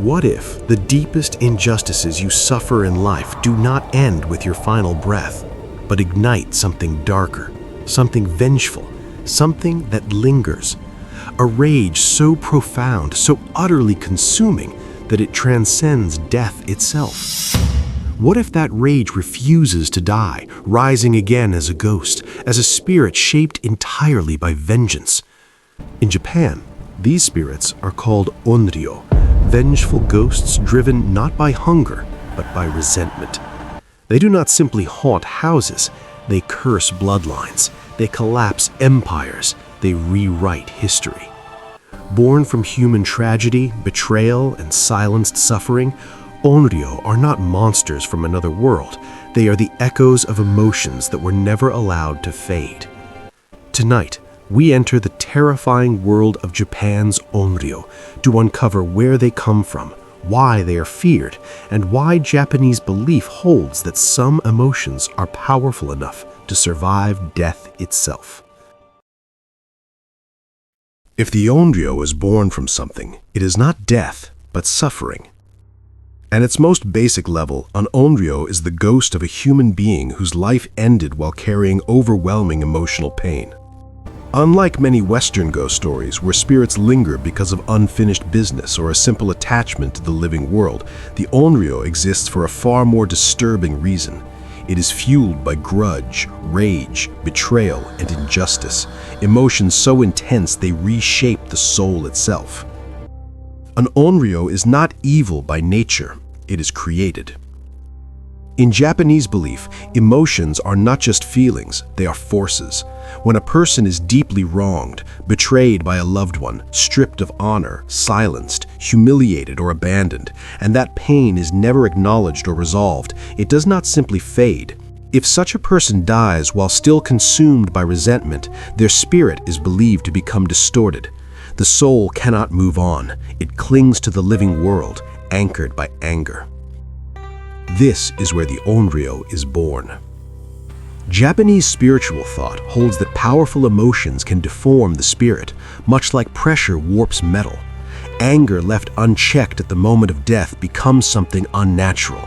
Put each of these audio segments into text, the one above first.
What if the deepest injustices you suffer in life do not end with your final breath, but ignite something darker, something vengeful, something that lingers? A rage so profound, so utterly consuming, that it transcends death itself. What if that rage refuses to die, rising again as a ghost, as a spirit shaped entirely by vengeance? In Japan, these spirits are called Onryō, vengeful ghosts driven not by hunger, but by resentment. They do not simply haunt houses, they curse bloodlines, they collapse empires, they rewrite history. Born from human tragedy, betrayal, and silenced suffering, Onryō are not monsters from another world. They are the echoes of emotions that were never allowed to fade. Tonight, we enter the terrifying world of Japan's Onryō to uncover where they come from, why they are feared, and why Japanese belief holds that some emotions are powerful enough to survive death itself. If the Onryō is born from something, it is not death, but suffering. At its most basic level, an Onryō is the ghost of a human being whose life ended while carrying overwhelming emotional pain. Unlike many Western ghost stories where spirits linger because of unfinished business or a simple attachment to the living world, the Onryō exists for a far more disturbing reason. It is fueled by grudge, rage, betrayal, and injustice, emotions so intense they reshape the soul itself. An Onryō is not evil by nature, it is created. In Japanese belief, emotions are not just feelings, they are forces. When a person is deeply wronged, betrayed by a loved one, stripped of honor, silenced, humiliated, or abandoned, and that pain is never acknowledged or resolved, it does not simply fade. If such a person dies while still consumed by resentment, their spirit is believed to become distorted. The soul cannot move on. It clings to the living world, anchored by anger. This is where the Onryō is born. Japanese spiritual thought holds that powerful emotions can deform the spirit, much like pressure warps metal. Anger left unchecked at the moment of death becomes something unnatural.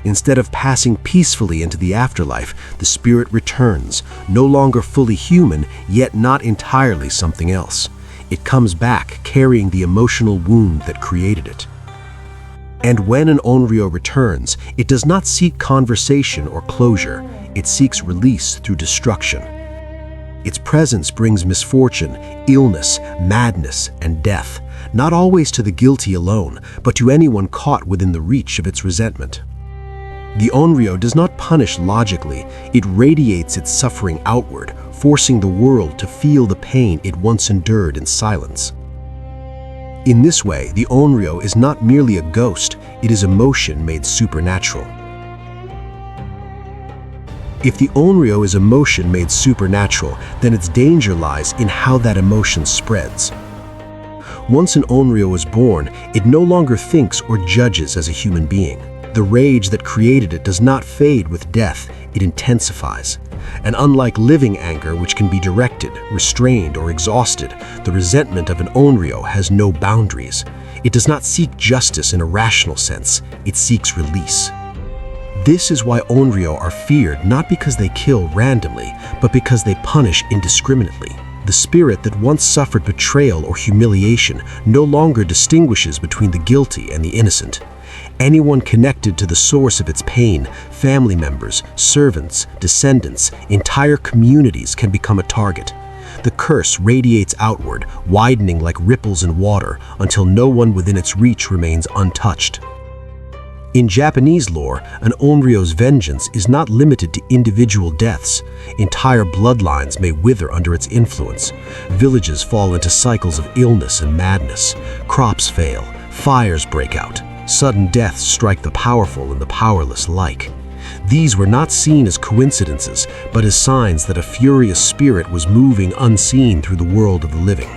Instead of passing peacefully into the afterlife, the spirit returns, no longer fully human, yet not entirely something else. It comes back carrying the emotional wound that created it. And when an Onryō returns, it does not seek conversation or closure, it seeks release through destruction. Its presence brings misfortune, illness, madness, and death, not always to the guilty alone, but to anyone caught within the reach of its resentment. The Onryō does not punish logically, it radiates its suffering outward, forcing the world to feel the pain it once endured in silence. In this way, the Onryō is not merely a ghost, it is emotion made supernatural. If the Onryō is emotion made supernatural, then its danger lies in how that emotion spreads. Once an Onryō is born, it no longer thinks or judges as a human being. The rage that created it does not fade with death, it intensifies. And unlike living anger, which can be directed, restrained, or exhausted, the resentment of an Onryō has no boundaries. It does not seek justice in a rational sense, it seeks release. This is why Onryō are feared not because they kill randomly, but because they punish indiscriminately. The spirit that once suffered betrayal or humiliation no longer distinguishes between the guilty and the innocent. Anyone connected to the source of its pain, family members, servants, descendants, entire communities can become a target. The curse radiates outward, widening like ripples in water until no one within its reach remains untouched. In Japanese lore, an Onryō's vengeance is not limited to individual deaths. Entire bloodlines may wither under its influence. Villages fall into cycles of illness and madness. Crops fail. Fires break out. Sudden deaths strike the powerful and the powerless alike. These were not seen as coincidences, but as signs that a furious spirit was moving unseen through the world of the living.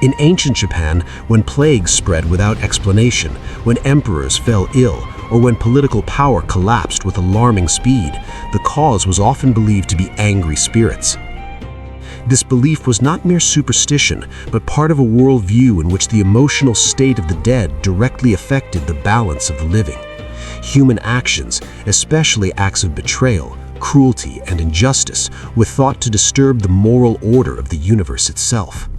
In ancient Japan, when plagues spread without explanation, when emperors fell ill, or when political power collapsed with alarming speed, the cause was often believed to be angry spirits. This belief was not mere superstition, but part of a worldview in which the emotional state of the dead directly affected the balance of the living. Human actions, especially acts of betrayal, cruelty, and injustice, were thought to disturb the moral order of the universe itself.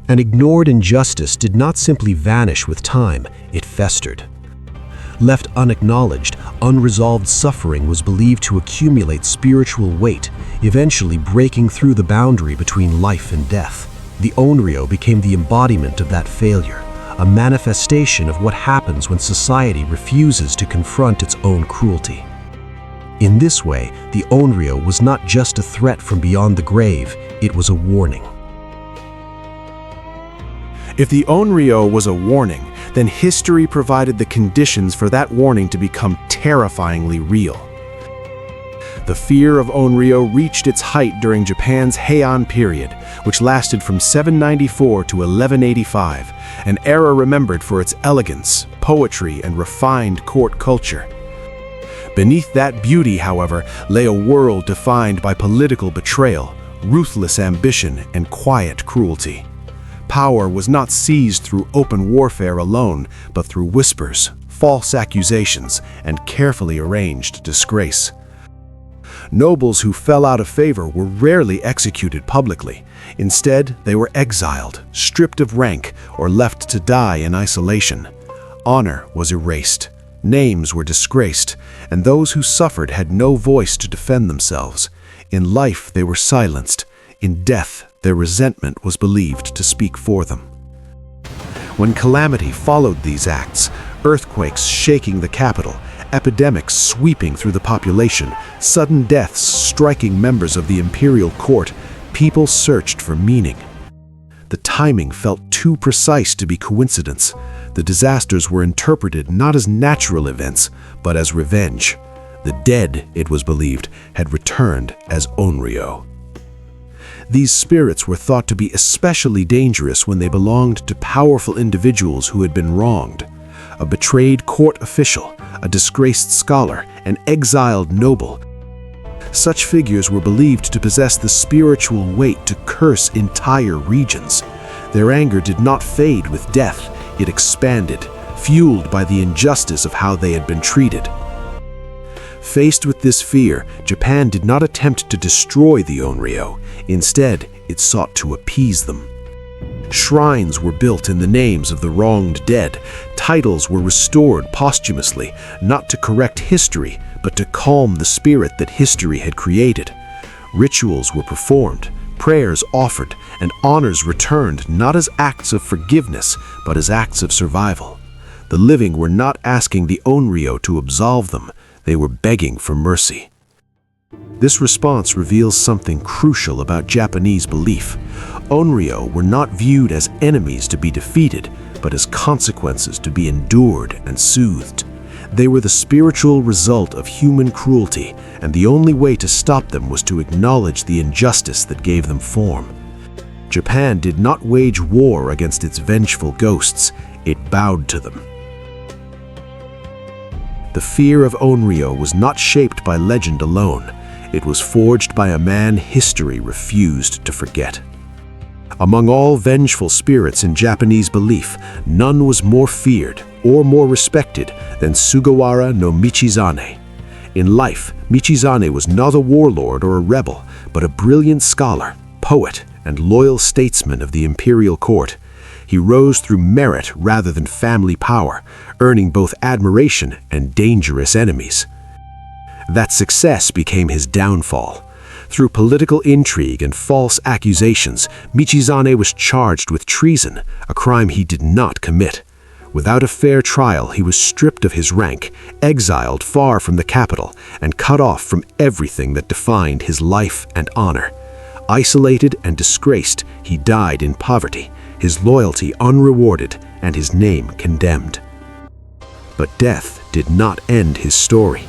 An ignored injustice did not simply vanish with time, it festered. Left unacknowledged, unresolved suffering was believed to accumulate spiritual weight, eventually breaking through the boundary between life and death. The Onryō became the embodiment of that failure, a manifestation of what happens when society refuses to confront its own cruelty. In this way, the Onryō was not just a threat from beyond the grave, it was a warning. If the Onryō was a warning, then history provided the conditions for that warning to become terrifyingly real. The fear of Onryō reached its height during Japan's Heian Period, which lasted from 794 to 1185, an era remembered for its elegance, poetry, and refined court culture. Beneath that beauty, however, lay a world defined by political betrayal, ruthless ambition, and quiet cruelty. Power was not seized through open warfare alone, but through whispers, false accusations, and carefully arranged disgrace. Nobles who fell out of favor were rarely executed publicly. Instead, they were exiled, stripped of rank, or left to die in isolation. Honor was erased, names were disgraced, and those who suffered had no voice to defend themselves. In life, they were silenced. In death, their resentment was believed to speak for them. When calamity followed these acts, earthquakes shaking the capital, epidemics sweeping through the population, sudden deaths striking members of the imperial court, people searched for meaning. The timing felt too precise to be coincidence. The disasters were interpreted not as natural events, but as revenge. The dead, it was believed, had returned as Onryō. These spirits were thought to be especially dangerous when they belonged to powerful individuals who had been wronged. A betrayed court official, a disgraced scholar, an exiled noble. Such figures were believed to possess the spiritual weight to curse entire regions. Their anger did not fade with death, it expanded, fueled by the injustice of how they had been treated. Faced with this fear, Japan did not attempt to destroy the Onryō. Instead, it sought to appease them. Shrines were built in the names of the wronged dead. Titles were restored posthumously, not to correct history, but to calm the spirit that history had created. Rituals were performed, prayers offered, and honors returned not as acts of forgiveness, but as acts of survival. The living were not asking the Onryō to absolve them. They were begging for mercy. This response reveals something crucial about Japanese belief. Onryō were not viewed as enemies to be defeated, but as consequences to be endured and soothed. They were the spiritual result of human cruelty, and the only way to stop them was to acknowledge the injustice that gave them form. Japan did not wage war against its vengeful ghosts, it bowed to them. The fear of Onryō was not shaped by legend alone. It was forged by a man history refused to forget. Among all vengeful spirits in Japanese belief, none was more feared or more respected than Sugawara no Michizane. In life, Michizane was not a warlord or a rebel, but a brilliant scholar, poet, and loyal statesman of the imperial court. He rose through merit rather than family power, earning both admiration and dangerous enemies. That success became his downfall. Through political intrigue and false accusations, Michizane was charged with treason, a crime he did not commit. Without a fair trial, he was stripped of his rank, exiled far from the capital, and cut off from everything that defined his life and honor. Isolated and disgraced, he died in poverty, his loyalty unrewarded, and his name condemned. But death did not end his story.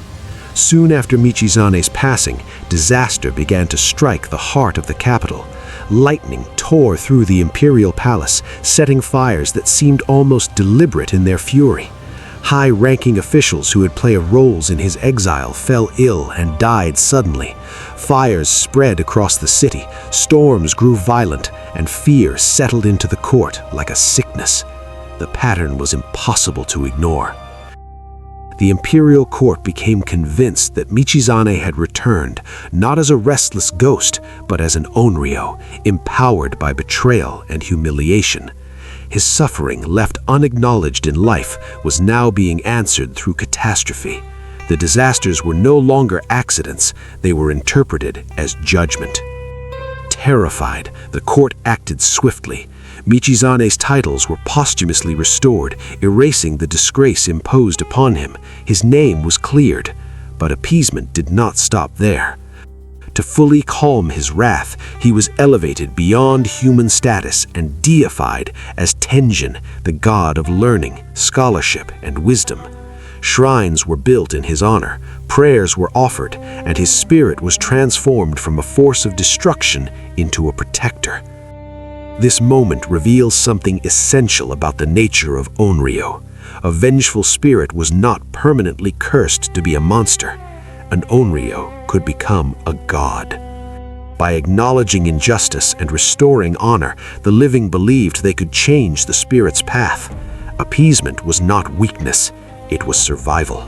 Soon after Michizane's passing, disaster began to strike the heart of the capital. Lightning tore through the imperial palace, setting fires that seemed almost deliberate in their fury. High-ranking officials who had played roles in his exile fell ill and died suddenly. Fires spread across the city, storms grew violent, and fear settled into the court like a sickness. The pattern was impossible to ignore. The imperial court became convinced that Michizane had returned, not as a restless ghost, but as an Onryō, empowered by betrayal and humiliation. His suffering, left unacknowledged in life, was now being answered through catastrophe. The disasters were no longer accidents, they were interpreted as judgment. Terrified, the court acted swiftly. Michizane's titles were posthumously restored, erasing the disgrace imposed upon him. His name was cleared, but appeasement did not stop there. To fully calm his wrath, he was elevated beyond human status and deified as Tenjin, the god of learning, scholarship, and wisdom. Shrines were built in his honor, prayers were offered, and his spirit was transformed from a force of destruction into a protector. This moment reveals something essential about the nature of Onryō. A vengeful spirit was not permanently cursed to be a monster. An Onryō could become a god. By acknowledging injustice and restoring honor, the living believed they could change the spirit's path. Appeasement was not weakness, it was survival.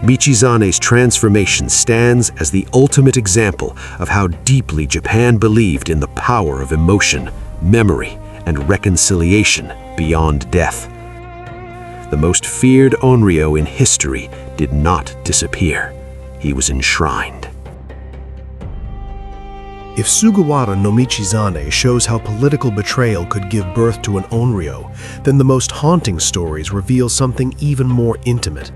Michizane's transformation stands as the ultimate example of how deeply Japan believed in the power of emotion, memory, and reconciliation beyond death. The most feared Onryō in history did not disappear. He was enshrined. If Sugawara no Michizane shows how political betrayal could give birth to an Onryō, then the most haunting stories reveal something even more intimate.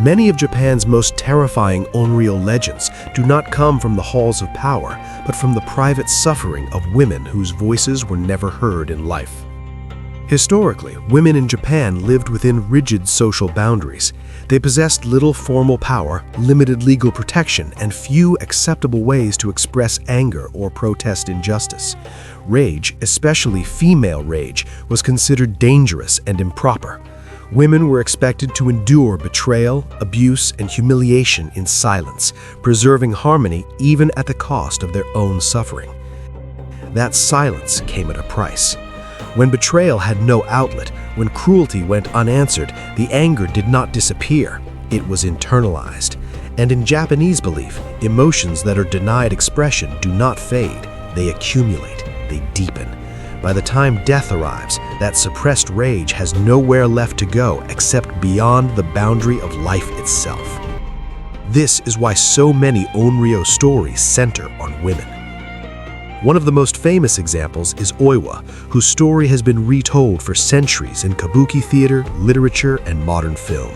Many of Japan's most terrifying Onryō legends do not come from the halls of power, but from the private suffering of women whose voices were never heard in life. Historically, women in Japan lived within rigid social boundaries. They possessed little formal power, limited legal protection, and few acceptable ways to express anger or protest injustice. Rage, especially female rage, was considered dangerous and improper. Women were expected to endure betrayal, abuse, and humiliation in silence, preserving harmony even at the cost of their own suffering. That silence came at a price. When betrayal had no outlet, when cruelty went unanswered, the anger did not disappear, it was internalized. And in Japanese belief, emotions that are denied expression do not fade, they accumulate, they deepen. By the time death arrives, that suppressed rage has nowhere left to go except beyond the boundary of life itself. This is why so many Onryō stories center on women. One of the most famous examples is Oiwa, whose story has been retold for centuries in kabuki theater, literature, and modern film.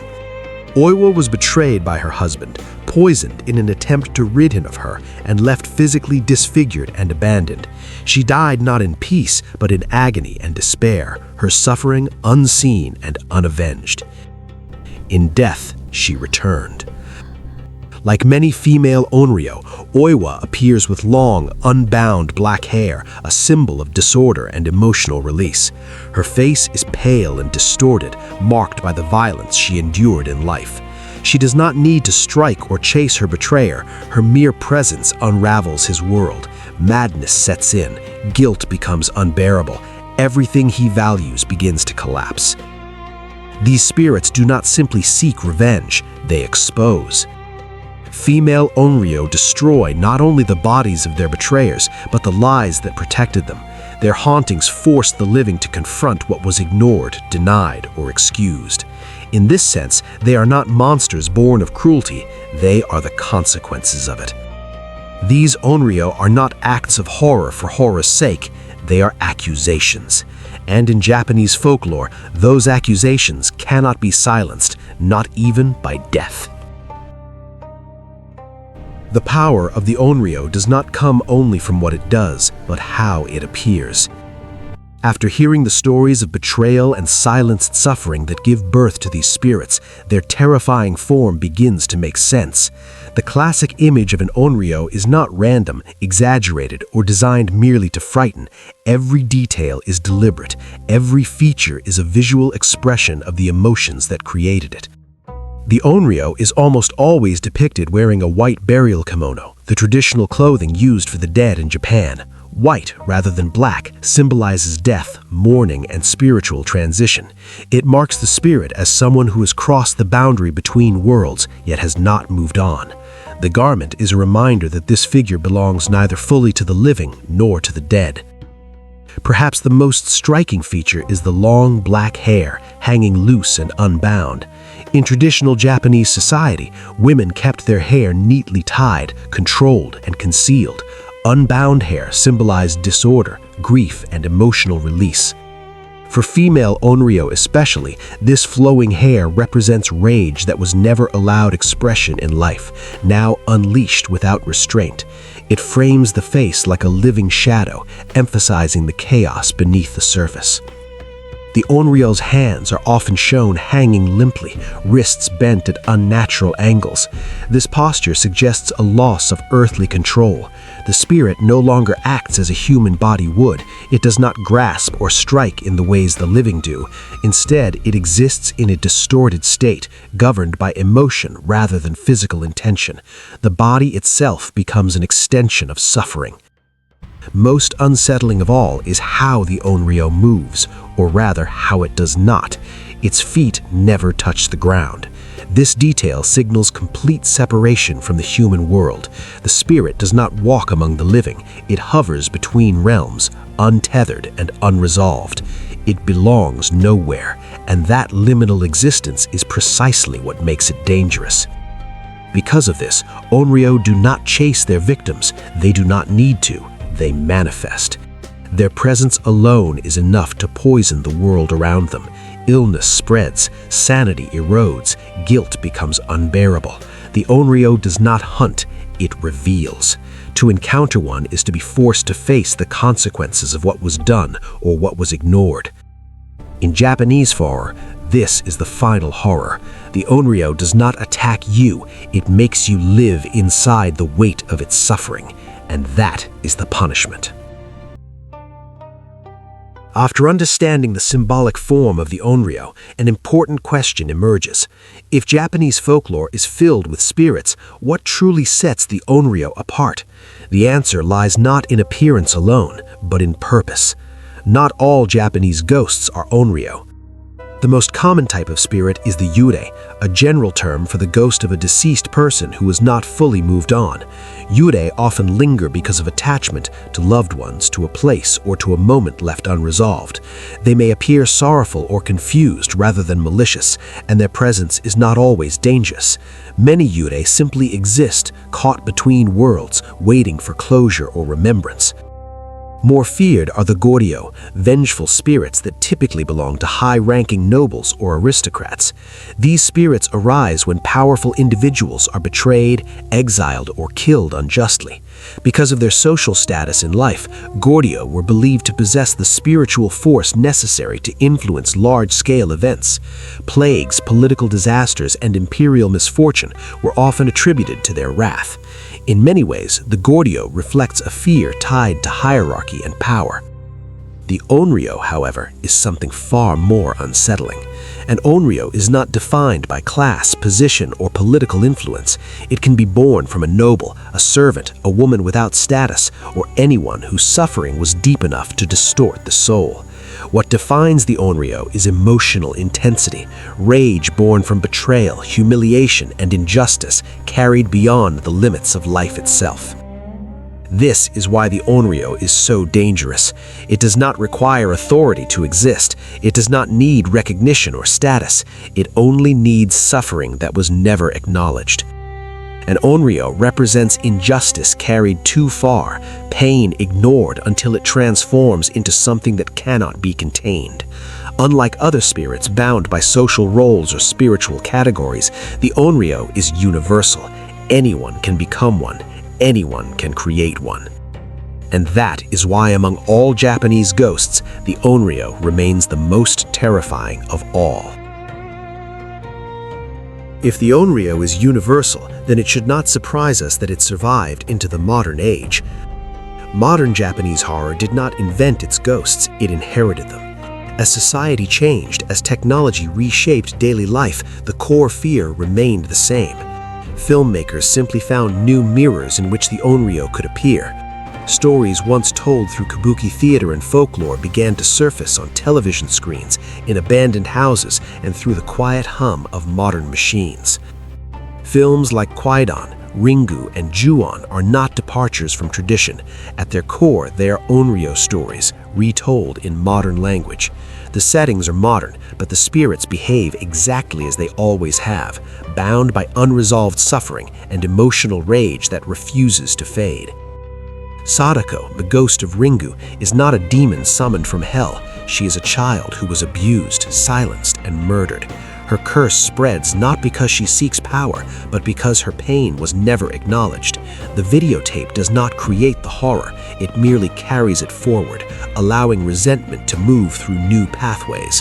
Oiwa was betrayed by her husband, poisoned in an attempt to rid him of her, and left physically disfigured and abandoned. She died not in peace, but in agony and despair, her suffering unseen and unavenged. In death, she returned. Like many female Onryō, Oiwa appears with long, unbound black hair, a symbol of disorder and emotional release. Her face is pale and distorted, marked by the violence she endured in life. She does not need to strike or chase her betrayer. Her mere presence unravels his world. Madness sets in, guilt becomes unbearable. Everything he values begins to collapse. These spirits do not simply seek revenge, they expose. Female Onryō destroy not only the bodies of their betrayers, but the lies that protected them. Their hauntings force the living to confront what was ignored, denied, or excused. In this sense, they are not monsters born of cruelty, they are the consequences of it. These Onryō are not acts of horror for horror's sake, they are accusations. And in Japanese folklore, those accusations cannot be silenced, not even by death. The power of the Onryō does not come only from what it does, but how it appears. After hearing the stories of betrayal and silenced suffering that give birth to these spirits, their terrifying form begins to make sense. The classic image of an Onryō is not random, exaggerated, or designed merely to frighten. Every detail is deliberate. Every feature is a visual expression of the emotions that created it. The Onryō is almost always depicted wearing a white burial kimono, the traditional clothing used for the dead in Japan. White, rather than black, symbolizes death, mourning, and spiritual transition. It marks the spirit as someone who has crossed the boundary between worlds, yet has not moved on. The garment is a reminder that this figure belongs neither fully to the living nor to the dead. Perhaps the most striking feature is the long black hair, hanging loose and unbound. In traditional Japanese society, women kept their hair neatly tied, controlled, and concealed. Unbound hair symbolized disorder, grief, and emotional release. For female Onryō especially, this flowing hair represents rage that was never allowed expression in life, now unleashed without restraint. It frames the face like a living shadow, emphasizing the chaos beneath the surface. The Onryō's hands are often shown hanging limply, wrists bent at unnatural angles. This posture suggests a loss of earthly control. The spirit no longer acts as a human body would. It does not grasp or strike in the ways the living do. Instead, it exists in a distorted state, governed by emotion rather than physical intention. The body itself becomes an extension of suffering. Most unsettling of all is how the Onryō moves, or rather how it does not. Its feet never touch the ground. This detail signals complete separation from the human world. The spirit does not walk among the living. It hovers between realms, untethered and unresolved. It belongs nowhere, and that liminal existence is precisely what makes it dangerous. Because of this, Onryō do not chase their victims. They do not need to. They manifest. Their presence alone is enough to poison the world around them. Illness spreads, sanity erodes, guilt becomes unbearable. The Onryō does not hunt, it reveals. To encounter one is to be forced to face the consequences of what was done or what was ignored. In Japanese horror, this is the final horror. The Onryō does not attack you, it makes you live inside the weight of its suffering. And that is the punishment. After understanding the symbolic form of the Onryō, an important question emerges. If Japanese folklore is filled with spirits, what truly sets the Onryō apart? The answer lies not in appearance alone, but in purpose. Not all Japanese ghosts are Onryō. The most common type of spirit is the yurei, a general term for the ghost of a deceased person who has not fully moved on. Yurei often linger because of attachment to loved ones, to a place, or to a moment left unresolved. They may appear sorrowful or confused rather than malicious, and their presence is not always dangerous. Many yurei simply exist, caught between worlds, waiting for closure or remembrance. More feared are the Goryō, vengeful spirits that typically belong to high-ranking nobles or aristocrats. These spirits arise when powerful individuals are betrayed, exiled, or killed unjustly. Because of their social status in life, Goryō were believed to possess the spiritual force necessary to influence large-scale events. Plagues, political disasters, and imperial misfortune were often attributed to their wrath. In many ways, the Goryō reflects a fear tied to hierarchy and power. The Onryō, however, is something far more unsettling. An Onryō is not defined by class, position, or political influence. It can be born from a noble, a servant, a woman without status, or anyone whose suffering was deep enough to distort the soul. What defines the Onryō is emotional intensity, rage born from betrayal, humiliation, and injustice carried beyond the limits of life itself. This is why the Onryō is so dangerous. It does not require authority to exist. It does not need recognition or status. It only needs suffering that was never acknowledged. An Onryō represents injustice carried too far, pain ignored until it transforms into something that cannot be contained. Unlike other spirits bound by social roles or spiritual categories, the Onryō is universal. Anyone can become one. Anyone can create one. And that is why among all Japanese ghosts, the Onryō remains the most terrifying of all. If the Onryō is universal, then it should not surprise us that it survived into the modern age. Modern Japanese horror did not invent its ghosts, it inherited them. As society changed, as technology reshaped daily life, the core fear remained the same. Filmmakers simply found new mirrors in which the Onryō could appear. Stories once told through kabuki theater and folklore began to surface on television screens, in abandoned houses, and through the quiet hum of modern machines. Films like Kwaidan, Ringu, and Ju-on are not departures from tradition. At their core, they are Onryō stories, retold in modern language. The settings are modern, but the spirits behave exactly as they always have, bound by unresolved suffering and emotional rage that refuses to fade. Sadako, the ghost of Ringu, is not a demon summoned from hell. She is a child who was abused, silenced, and murdered. Her curse spreads not because she seeks power, but because her pain was never acknowledged. The videotape does not create the horror, it merely carries it forward, allowing resentment to move through new pathways.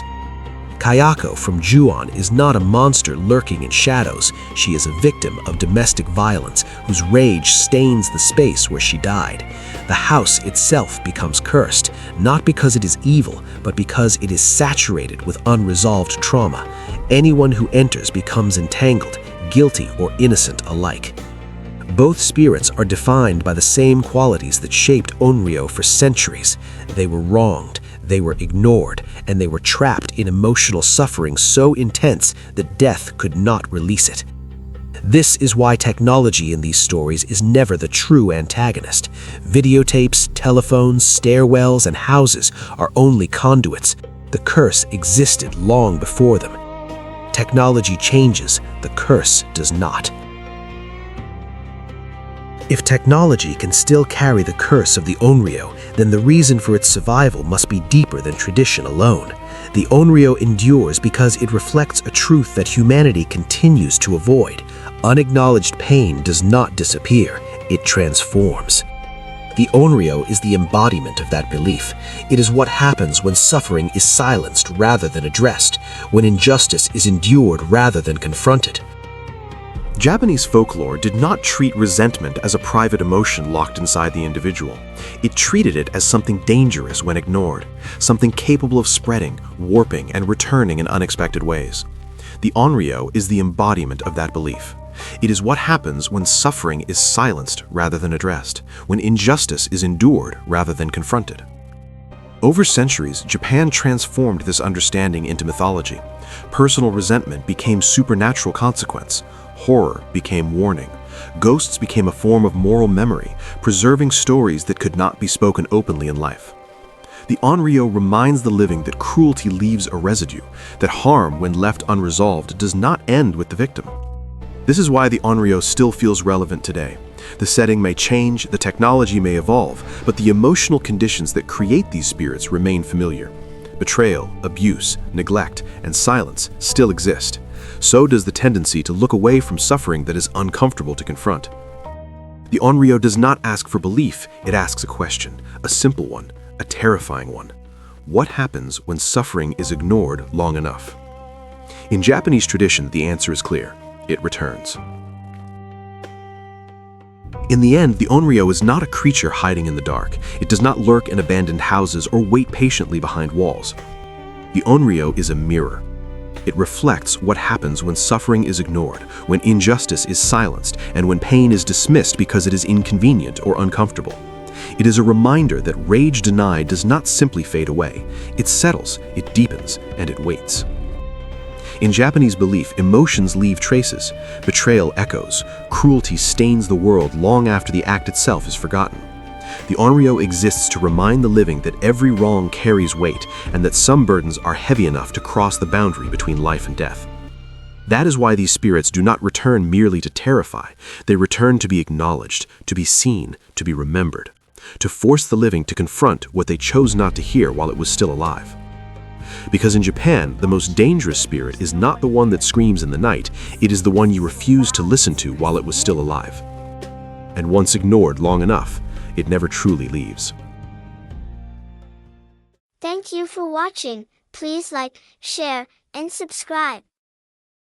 Kayako from Ju-on is not a monster lurking in shadows. She is a victim of domestic violence whose rage stains the space where she died. The house itself becomes cursed, not because it is evil, but because it is saturated with unresolved trauma. Anyone who enters becomes entangled, guilty or innocent alike. Both spirits are defined by the same qualities that shaped Onryō for centuries. They were wronged, they were ignored, and they were trapped in emotional suffering so intense that death could not release it. This is why technology in these stories is never the true antagonist. Videotapes, telephones, stairwells, and houses are only conduits. The curse existed long before them. Technology changes, the curse does not. If technology can still carry the curse of the Onryō, then the reason for its survival must be deeper than tradition alone. The Onryō endures because it reflects a truth that humanity continues to avoid. Unacknowledged pain does not disappear, it transforms. The Onryō is the embodiment of that belief. It is what happens when suffering is silenced rather than addressed, when injustice is endured rather than confronted. Japanese folklore did not treat resentment as a private emotion locked inside the individual. It treated it as something dangerous when ignored, something capable of spreading, warping, and returning in unexpected ways. The Onryō is the embodiment of that belief. It is what happens when suffering is silenced rather than addressed, when injustice is endured rather than confronted. Over centuries, Japan transformed this understanding into mythology. Personal resentment became supernatural consequence. Horror became warning. Ghosts became a form of moral memory, preserving stories that could not be spoken openly in life. The Onryō reminds the living that cruelty leaves a residue, that harm, when left unresolved, does not end with the victim. This is why the Onryō still feels relevant today. The setting may change, the technology may evolve, but the emotional conditions that create these spirits remain familiar. Betrayal, abuse, neglect, and silence still exist. So does the tendency to look away from suffering that is uncomfortable to confront. The Onryō does not ask for belief, it asks a question, a simple one, a terrifying one. What happens when suffering is ignored long enough? In Japanese tradition, the answer is clear. It returns. In the end, the Onryō is not a creature hiding in the dark. It does not lurk in abandoned houses or wait patiently behind walls. The Onryō is a mirror. It reflects what happens when suffering is ignored, when injustice is silenced, and when pain is dismissed because it is inconvenient or uncomfortable. It is a reminder that rage denied does not simply fade away. It settles, it deepens, and it waits. In Japanese belief, emotions leave traces. Betrayal echoes. Cruelty stains the world long after the act itself is forgotten. The Onryō exists to remind the living that every wrong carries weight and that some burdens are heavy enough to cross the boundary between life and death. That is why these spirits do not return merely to terrify. They return to be acknowledged, to be seen, to be remembered, to force the living to confront what they chose not to hear while it was still alive. Because in Japan, the most dangerous spirit is not the one that screams in the night, it is the one you refuse to listen to while it was still alive. And once ignored long enough, it never truly leaves. Thank you for watching. Please like, share, and subscribe.